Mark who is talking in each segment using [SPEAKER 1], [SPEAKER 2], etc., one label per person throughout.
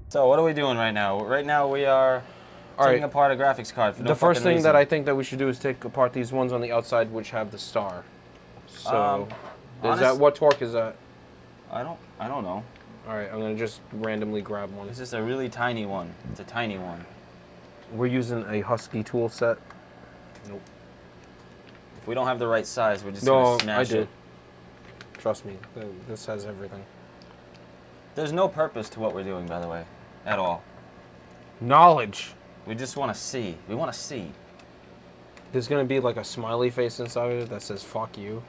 [SPEAKER 1] So what are we doing right now? Right now we are taking apart a graphics card for no
[SPEAKER 2] The first
[SPEAKER 1] fucking
[SPEAKER 2] thing
[SPEAKER 1] reason.
[SPEAKER 2] that I think that we should do is take apart these ones on the outside which have the star. So, is that what torque is that?
[SPEAKER 1] I don't know.
[SPEAKER 2] All right, I'm gonna just randomly grab one.
[SPEAKER 1] It's just a really tiny one. It's a tiny one.
[SPEAKER 2] We're using a Husky tool set. Nope.
[SPEAKER 1] If we don't have the right size, we're just gonna smash it.
[SPEAKER 2] Trust me, this has everything.
[SPEAKER 1] There's no purpose to what we're doing, by the way, at all.
[SPEAKER 2] Knowledge.
[SPEAKER 1] We just want to see. We want to see.
[SPEAKER 2] There's gonna be like a smiley face inside of it that says "fuck you."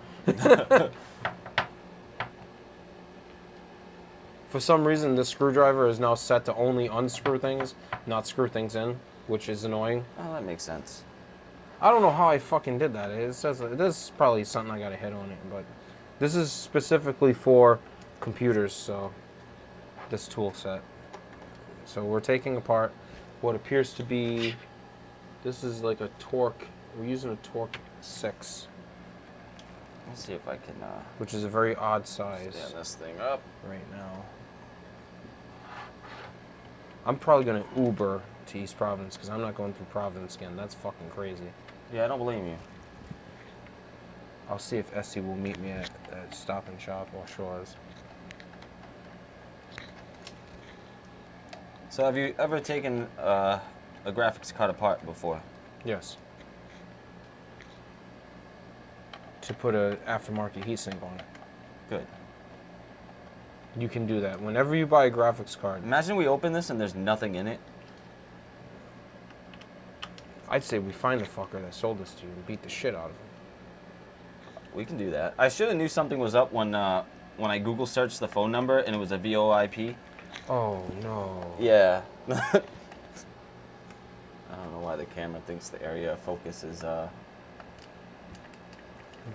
[SPEAKER 2] For some reason, this screwdriver is now set to only unscrew things, not screw things in, which is annoying.
[SPEAKER 1] Oh, that makes sense.
[SPEAKER 2] I don't know how I fucking did that. It says this is probably something I gotta hit on it, but this is specifically for computers, so this tool set. So we're taking apart what appears to be, this is like a torque, we're using a torque 6.
[SPEAKER 1] Let's see if I can...
[SPEAKER 2] which is a very odd size.
[SPEAKER 1] stand this thing up.
[SPEAKER 2] Right now. I'm probably going to Uber to East Providence because I'm not going through Providence again. That's fucking crazy.
[SPEAKER 1] Yeah, I don't blame you.
[SPEAKER 2] I'll see if Essie will meet me at Stop and Shop or Shores.
[SPEAKER 1] So have you ever taken a graphics card apart before?
[SPEAKER 2] Yes. To put an aftermarket heatsink on it.
[SPEAKER 1] Good.
[SPEAKER 2] You can do that. Whenever you buy a graphics card...
[SPEAKER 1] Imagine we open this and there's nothing in it.
[SPEAKER 2] I'd say we find the fucker that sold this to you and beat the shit out of him.
[SPEAKER 1] We can do that. I should have knew something was up when I Google searched the phone number and it was a VoIP.
[SPEAKER 2] Oh, no.
[SPEAKER 1] Yeah. I don't know why the camera thinks the area of focus is...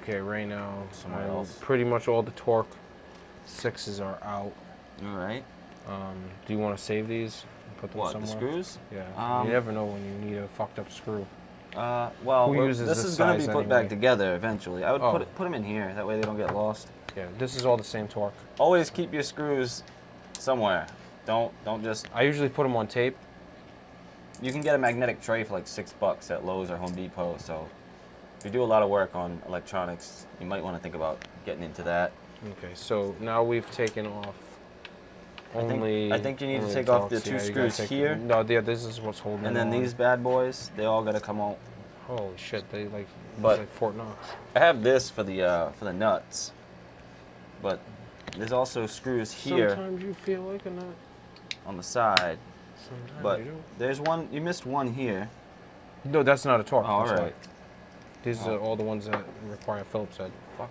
[SPEAKER 2] Okay, right now,
[SPEAKER 1] somewhere else.
[SPEAKER 2] Pretty much all the torque 6s are out.
[SPEAKER 1] All right.
[SPEAKER 2] Do you want to save these and put them somewhere?
[SPEAKER 1] The screws?
[SPEAKER 2] Yeah. You never know when you need a fucked up screw.
[SPEAKER 1] Well, this is going to be put back together eventually. I would put them in here. That way they don't get lost.
[SPEAKER 2] Yeah, this is all the same torque.
[SPEAKER 1] Always keep your screws somewhere. Don't just...
[SPEAKER 2] I usually put them on tape.
[SPEAKER 1] You can get a magnetic tray for like $6 at Lowe's or Home Depot, so if you do a lot of work on electronics, you might want to think about getting into that.
[SPEAKER 2] Okay, so now we've taken off
[SPEAKER 1] I think you need to take off the two screws here.
[SPEAKER 2] No, yeah, this is what's holding
[SPEAKER 1] and then
[SPEAKER 2] on.
[SPEAKER 1] These bad boys, they all got to come out.
[SPEAKER 2] Holy shit, they like Fort Knox.
[SPEAKER 1] I have this for the nuts, but there's also screws here.
[SPEAKER 2] Sometimes you feel like a nut.
[SPEAKER 1] On the side.
[SPEAKER 2] Sometimes
[SPEAKER 1] but
[SPEAKER 2] you do.
[SPEAKER 1] There's one, you missed one here.
[SPEAKER 2] No, that's not a torque.
[SPEAKER 1] Oh, all right.
[SPEAKER 2] These are all the ones that require a Phillips head. Fuck.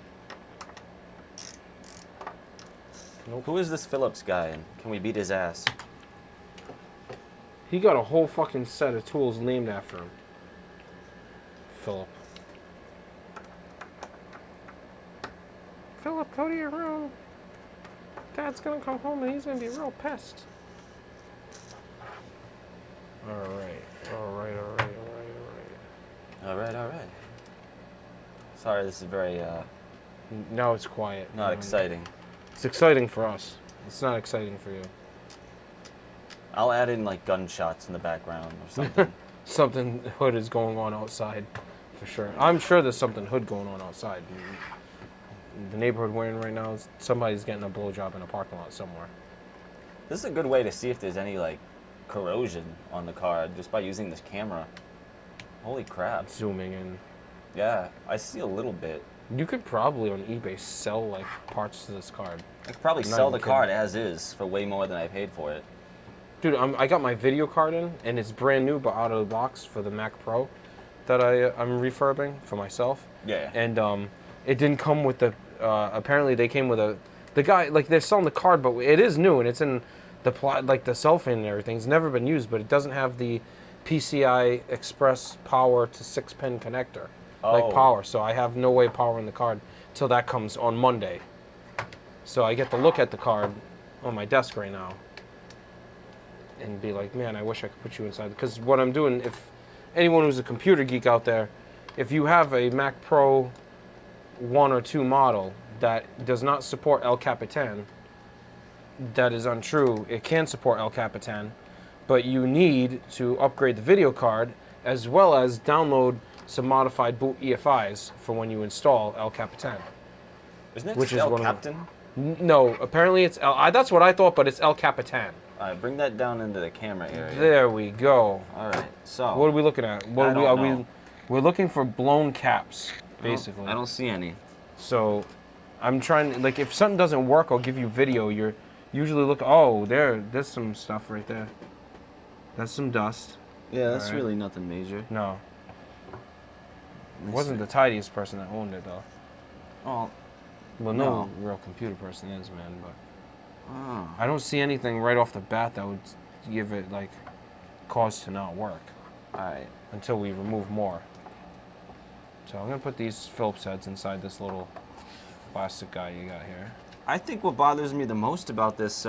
[SPEAKER 1] Nope. Who is this Phillips guy, and can we beat his ass?
[SPEAKER 2] He got a whole fucking set of tools named after him. Philip. Philip, go to your room. Dad's gonna come home and he's gonna be real pissed.
[SPEAKER 1] Alright. Sorry, this is very,
[SPEAKER 2] Now it's quiet.
[SPEAKER 1] not exciting.
[SPEAKER 2] It's exciting for us. It's not exciting for you.
[SPEAKER 1] I'll add in, like, gunshots in the background or something.
[SPEAKER 2] Something hood is going on outside, for sure. I'm sure there's something hood going on outside. The neighborhood we're in right now, somebody's getting a blowjob in a parking lot somewhere.
[SPEAKER 1] This is a good way to see if there's any, like, corrosion on the card just by using this camera. Holy crap.
[SPEAKER 2] Zooming in.
[SPEAKER 1] Yeah, I see a little bit.
[SPEAKER 2] You could probably on eBay sell like parts to this card.
[SPEAKER 1] I could probably sell the card as is for way more than I paid for it.
[SPEAKER 2] Dude, I got my video card in, and it's brand new but out of the box for the Mac Pro that I'm refurbing for myself.
[SPEAKER 1] Yeah.
[SPEAKER 2] And it didn't come with the, apparently they came with the guy, like they're selling the card, but it is new and it's in the cellophane and everything. It's never been used, but it doesn't have the PCI Express power to 6-pin connector. Like power, so I have no way of powering the card till that comes on Monday. So I get to look at the card on my desk right now and be like, man, I wish I could put you inside. Because what I'm doing, if anyone who's a computer geek out there, if you have a Mac Pro 1 or 2 model that does not support El Capitan, that is untrue. It can support El Capitan, but you need to upgrade the video card as well as download some modified boot EFIs for when you install El Capitan.
[SPEAKER 1] Isn't it
[SPEAKER 2] Which
[SPEAKER 1] just
[SPEAKER 2] is
[SPEAKER 1] El
[SPEAKER 2] one of the-
[SPEAKER 1] Captain?
[SPEAKER 2] No, apparently it's that's what I thought, but it's El Capitan.
[SPEAKER 1] All right, bring that down into the camera area.
[SPEAKER 2] There we go.
[SPEAKER 1] All right, so.
[SPEAKER 2] What are we looking at? What
[SPEAKER 1] I
[SPEAKER 2] are
[SPEAKER 1] don't
[SPEAKER 2] we,
[SPEAKER 1] know.
[SPEAKER 2] we're looking for blown caps, basically.
[SPEAKER 1] I don't see any.
[SPEAKER 2] So I'm trying, like, if something doesn't work, I'll give you video. You're usually look, oh, there's some stuff right there. That's some dust.
[SPEAKER 1] Yeah, that's
[SPEAKER 2] Alright.
[SPEAKER 1] really nothing major.
[SPEAKER 2] No.
[SPEAKER 1] Let me
[SPEAKER 2] Wasn't
[SPEAKER 1] see.
[SPEAKER 2] the tidiest person that owned it, though.
[SPEAKER 1] Oh,
[SPEAKER 2] Well,
[SPEAKER 1] No.
[SPEAKER 2] no real computer person is, man, but
[SPEAKER 1] oh.
[SPEAKER 2] I don't see anything right off the bat that would give it, like, cause to not work
[SPEAKER 1] All right.
[SPEAKER 2] until we remove more. So I'm going to put these Phillips heads inside this little plastic guy you got here.
[SPEAKER 1] I think what bothers me the most about this,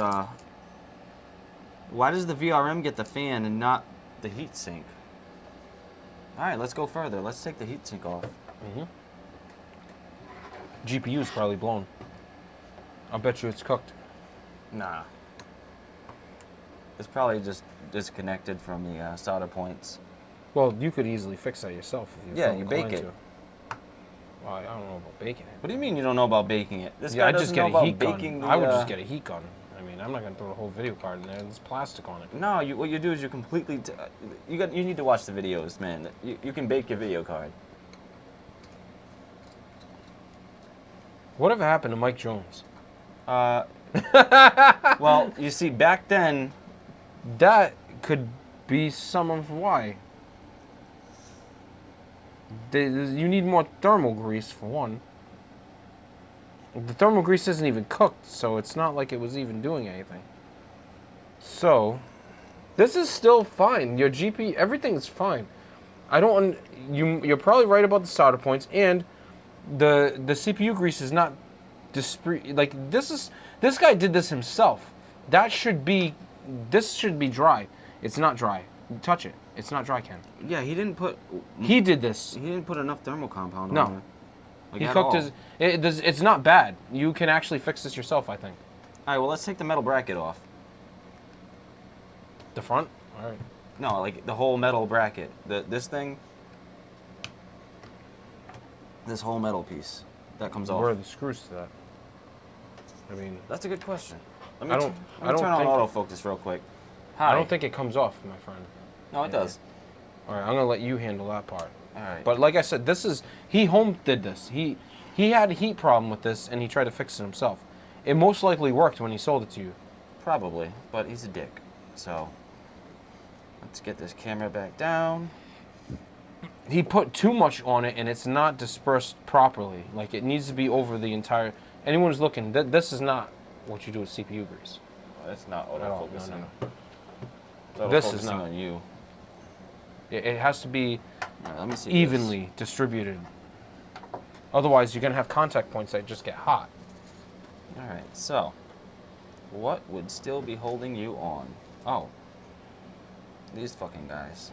[SPEAKER 1] why does the VRM get the fan and not the heat sink? All right, let's go further. Let's take the heat sink off.
[SPEAKER 2] GPU is probably blown. I'll bet you it's cooked.
[SPEAKER 1] Nah. It's probably just disconnected from the solder points.
[SPEAKER 2] Well, you could easily fix that yourself if you
[SPEAKER 1] Yeah,
[SPEAKER 2] felt
[SPEAKER 1] you bake
[SPEAKER 2] inclined
[SPEAKER 1] it.
[SPEAKER 2] to. Well, I don't know about baking it.
[SPEAKER 1] What do you mean you don't know about baking it? This
[SPEAKER 2] Yeah,
[SPEAKER 1] guy
[SPEAKER 2] I'd
[SPEAKER 1] doesn't
[SPEAKER 2] just
[SPEAKER 1] know
[SPEAKER 2] get a
[SPEAKER 1] about
[SPEAKER 2] heat
[SPEAKER 1] baking
[SPEAKER 2] gun.
[SPEAKER 1] the,
[SPEAKER 2] I would just get a heat gun. I mean, I'm not gonna throw the whole video card in there. There's plastic on it.
[SPEAKER 1] No, what you do is you completely. You need to watch the videos, man. You can bake your video card.
[SPEAKER 2] Whatever happened to Mike Jones?
[SPEAKER 1] Well, you see, back then,
[SPEAKER 2] That could be some of why. You need more thermal grease for one. The thermal grease isn't even cooked, so it's not like it was even doing anything. So, this is still fine. Your GP, everything's fine. I don't. You're probably right about the solder points, and the CPU grease is not like this guy did this himself. This should be dry. It's not dry. Touch it. It's not dry, Ken.
[SPEAKER 1] yeah, he didn't put.
[SPEAKER 2] He did this.
[SPEAKER 1] He didn't put enough thermal compound
[SPEAKER 2] No.
[SPEAKER 1] on there. Like,
[SPEAKER 2] He
[SPEAKER 1] at
[SPEAKER 2] cooked
[SPEAKER 1] all.
[SPEAKER 2] It's not bad. You can actually fix this yourself, I think.
[SPEAKER 1] All right, well, let's take the metal bracket off.
[SPEAKER 2] The front? All right.
[SPEAKER 1] No, like the whole metal bracket. This thing. This whole metal piece that comes off.
[SPEAKER 2] Where are the screws to that? I mean,
[SPEAKER 1] That's a good question. Let
[SPEAKER 2] I
[SPEAKER 1] me,
[SPEAKER 2] don't-
[SPEAKER 1] let
[SPEAKER 2] I
[SPEAKER 1] me
[SPEAKER 2] don't
[SPEAKER 1] turn on
[SPEAKER 2] think-
[SPEAKER 1] autofocus real quick. Hi.
[SPEAKER 2] I don't think it comes off, my friend.
[SPEAKER 1] No, it does.
[SPEAKER 2] All right, I'm gonna let you handle that part.
[SPEAKER 1] All right.
[SPEAKER 2] But like I said, he home did this. He had a heat problem with this, and he tried to fix it himself. It most likely worked when he sold it to you.
[SPEAKER 1] Probably, but he's a dick. So let's get this camera back down.
[SPEAKER 2] He put too much on it, and it's not dispersed properly. Like, it needs to be over the entire. Anyone who's looking, this is not what you do with CPU grease.
[SPEAKER 1] Oh, that's not
[SPEAKER 2] At all.
[SPEAKER 1] autofocusing.
[SPEAKER 2] No.
[SPEAKER 1] It's
[SPEAKER 2] This is
[SPEAKER 1] autofocusing
[SPEAKER 2] not.
[SPEAKER 1] on you.
[SPEAKER 2] It has to be
[SPEAKER 1] All right, let me see.
[SPEAKER 2] evenly distributed. Otherwise, you're gonna have contact points that just get hot.
[SPEAKER 1] This. All right. So, what would still be holding you on? Oh, these fucking guys.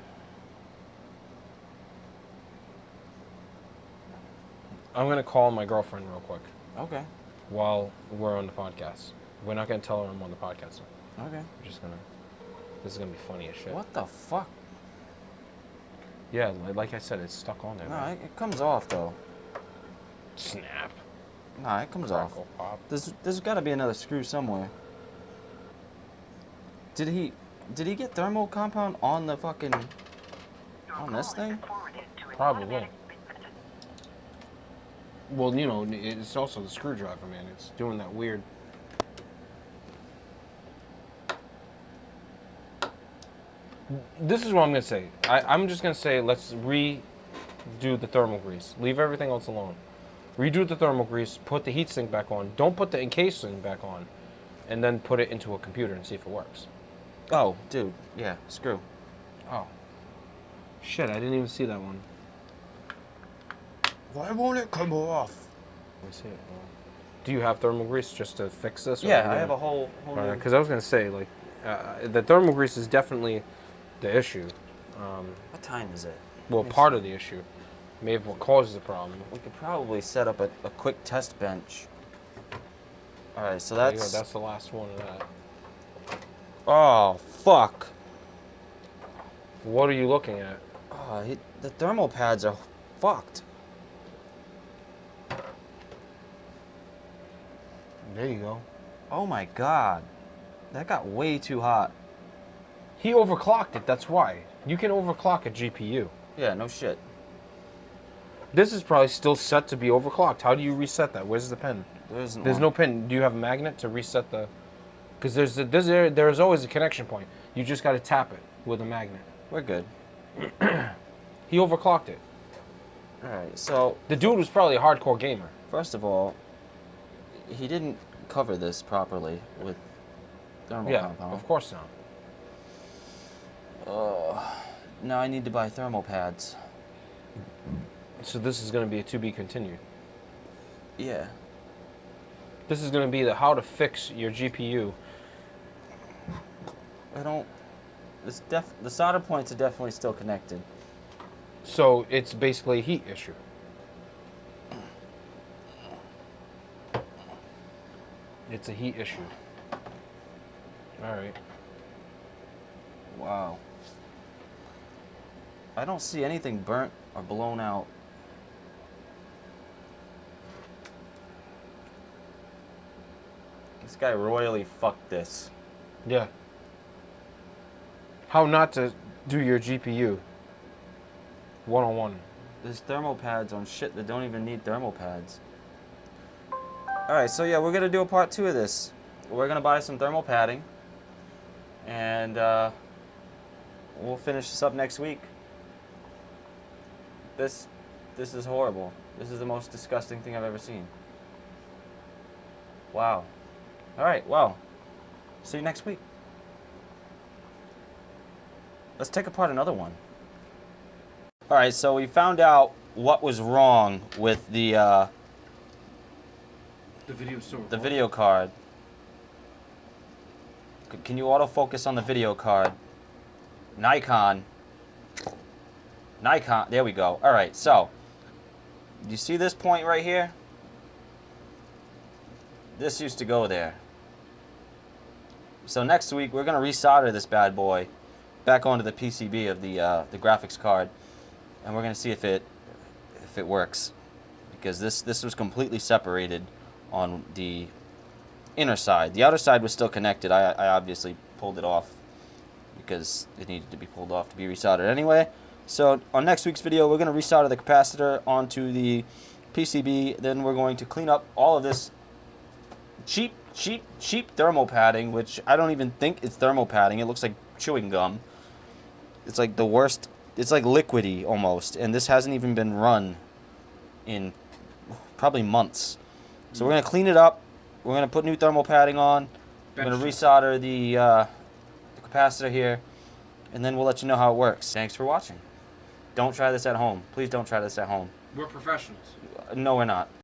[SPEAKER 2] I'm gonna call my girlfriend real quick
[SPEAKER 1] Okay.
[SPEAKER 2] while we're on the podcast. We're not gonna tell her I'm on the podcast.
[SPEAKER 1] Okay.
[SPEAKER 2] We're just gonna. This is gonna be funny as shit.
[SPEAKER 1] What the fuck?
[SPEAKER 2] Yeah, like I said, it's stuck on there.
[SPEAKER 1] No,
[SPEAKER 2] man.
[SPEAKER 1] it comes off though.
[SPEAKER 2] Snap.
[SPEAKER 1] No, it comes off.
[SPEAKER 2] Crackle pop.
[SPEAKER 1] There's got to be another screw somewhere. Did he get thermal compound on the fucking on this thing?
[SPEAKER 2] Probably. Well, you know, it's also the screwdriver, man. It's doing that weird. This is what I'm gonna say. I'm just gonna say let's redo the thermal grease. Leave everything else alone. Redo the thermal grease. Put the heatsink back on. Don't put the encasing back on, and then put it into a computer and see if it works.
[SPEAKER 1] Oh, dude. Yeah, screw.
[SPEAKER 2] Oh. Shit! I didn't even see that one.
[SPEAKER 1] Why won't it come off?
[SPEAKER 2] Let me see it. Do you have thermal grease just to fix this? or
[SPEAKER 1] Yeah,
[SPEAKER 2] you
[SPEAKER 1] I
[SPEAKER 2] gonna-
[SPEAKER 1] have a whole new-
[SPEAKER 2] Because I was gonna say, like, the thermal grease is definitely the issue.
[SPEAKER 1] What time is it?
[SPEAKER 2] Well,
[SPEAKER 1] Let me
[SPEAKER 2] part
[SPEAKER 1] see.
[SPEAKER 2] of the issue. Maybe what caused the problem.
[SPEAKER 1] We could probably set up a quick test bench. All right, so
[SPEAKER 2] There you go,
[SPEAKER 1] that's...
[SPEAKER 2] that's the last one of that.
[SPEAKER 1] Oh, fuck.
[SPEAKER 2] What are you looking at?
[SPEAKER 1] Oh, the thermal pads are fucked.
[SPEAKER 2] There you go.
[SPEAKER 1] Oh my god. That got way too hot.
[SPEAKER 2] He overclocked it, that's why. You can overclock a GPU.
[SPEAKER 1] Yeah, no shit.
[SPEAKER 2] This is probably still set to be overclocked. How do you reset that? Where's the pin?
[SPEAKER 1] There isn't
[SPEAKER 2] There's
[SPEAKER 1] one.
[SPEAKER 2] no pin. Do you have a magnet to reset the... Because there's always a connection point. You just got to tap it with a magnet.
[SPEAKER 1] We're good.
[SPEAKER 2] He overclocked it.
[SPEAKER 1] All right, so
[SPEAKER 2] The dude was probably a hardcore gamer.
[SPEAKER 1] first of all, he didn't cover this properly with thermal
[SPEAKER 2] Yeah,
[SPEAKER 1] compound.
[SPEAKER 2] of course not.
[SPEAKER 1] Now I need to buy thermal pads.
[SPEAKER 2] So this is going to be a to be continued.
[SPEAKER 1] Yeah.
[SPEAKER 2] This is going to be the how to fix your GPU.
[SPEAKER 1] I don't... The solder points are definitely still connected.
[SPEAKER 2] So it's basically a heat issue. It's a heat issue. All right.
[SPEAKER 1] Wow. I don't see anything burnt or blown out. This guy royally fucked this.
[SPEAKER 2] Yeah. How not to do your GPU. 101.
[SPEAKER 1] There's thermal pads on shit that don't even need thermal pads. Alright, so yeah, we're gonna do a part 2 of this. We're gonna buy some thermal padding. And we'll finish this up next week. This is horrible. This is the most disgusting thing I've ever seen. Wow. Alright, well. See you next week. Let's take apart another one. Alright, so we found out what was wrong with the video card. Can you autofocus on the video card? Nikon, there we go. Alright, so, you see this point right here? This used to go there. So next week, we're going to resolder this bad boy back onto the PCB of the graphics card. And we're going to see if it works. Because this was completely separated on the inner side. The outer side was still connected. I obviously pulled it off because it needed to be pulled off to be resoldered anyway. So on next week's video, we're going to resolder the capacitor onto the PCB. Then we're going to clean up all of this cheap thermal padding, which I don't even think it's thermal padding. It looks like chewing gum. It's like the worst. It's like liquidy almost, and this hasn't even been run in probably months. So we're going to clean it up. We're going to put new thermal padding on. We're going to resolder the capacitor here, and then we'll let you know how it works. Thanks for watching. Don't try this at home. Please don't try this at home.
[SPEAKER 2] We're professionals.
[SPEAKER 1] No, we're not.